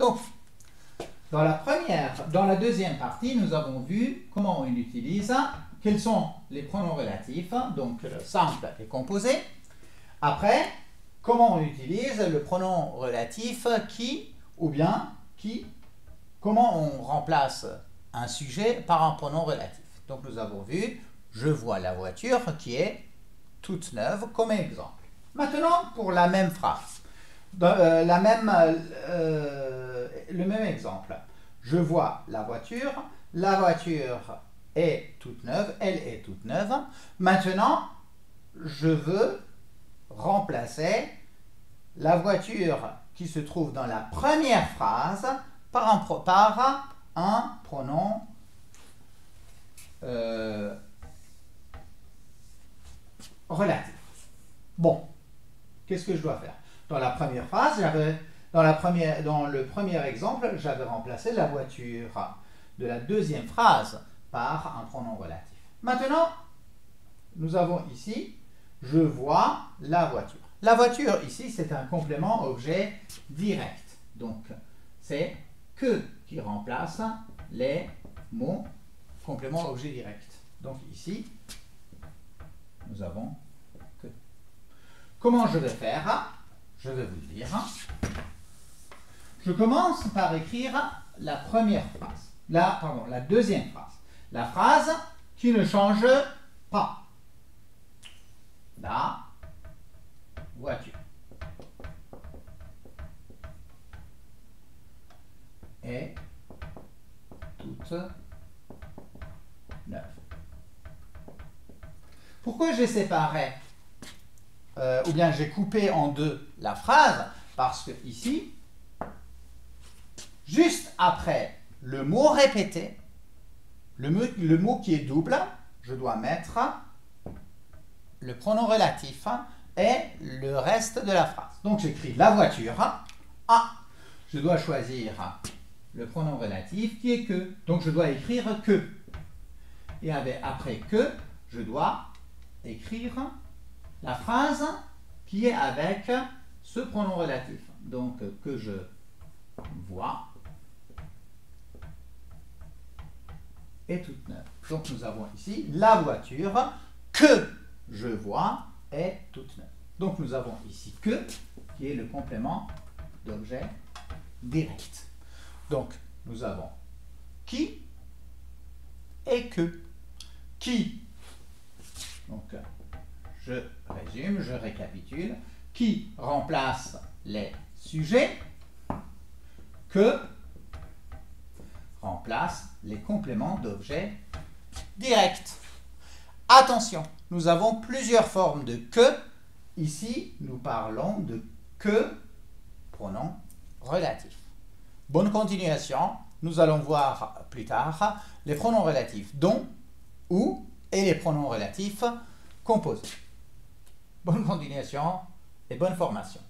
Donc, dans la deuxième partie, nous avons vu comment on utilise, quels sont les pronoms relatifs, donc simple et composé. Après, comment on utilise le pronom relatif qui, ou bien qui, comment on remplace un sujet par un pronom relatif. Donc nous avons vu, je vois la voiture qui est toute neuve comme exemple. Maintenant, pour la même phrase, le même exemple. Je vois la voiture est toute neuve, elle est toute neuve. Maintenant, je veux remplacer la voiture qui se trouve dans la première phrase par un pronom relatif. Bon, qu'est-ce que je dois faire? Dans la première phrase, dans le premier exemple, j'avais remplacé la voiture de la deuxième phrase par un pronom relatif. Maintenant, nous avons ici, je vois la voiture. La voiture, ici, c'est un complément objet direct. Donc, c'est que qui remplace les mots complément objet direct. Donc, ici, nous avons que. Comment je vais faire? Je vais vous le dire. Je commence par écrire la première phrase. La deuxième phrase. La phrase qui ne change pas. La voiture est toute neuve. Pourquoi j'ai séparé ou bien j'ai coupé en deux la phrase? Parce que ici, juste après le mot répété, le mot qui est double, je dois mettre le pronom relatif et le reste de la phrase. Donc j'écris la voiture. Ah, je dois choisir le pronom relatif qui est que. Donc je dois écrire que. Et après que, je dois écrire la phrase qui est avec ce pronom relatif. Donc que je vois est toute neuve. Donc nous avons ici la voiture que je vois est toute neuve. Donc nous avons ici que qui est le complément d'objet direct. Donc nous avons qui et que. Qui, donc je résume, je récapitule, qui remplace les sujets, que remplace les compléments d'objet direct. Attention, nous avons plusieurs formes de que. Ici, nous parlons de que pronom relatif. Bonne continuation. Nous allons voir plus tard les pronoms relatifs dont, ou et les pronoms relatifs composés. Bonne continuation et bonne formation.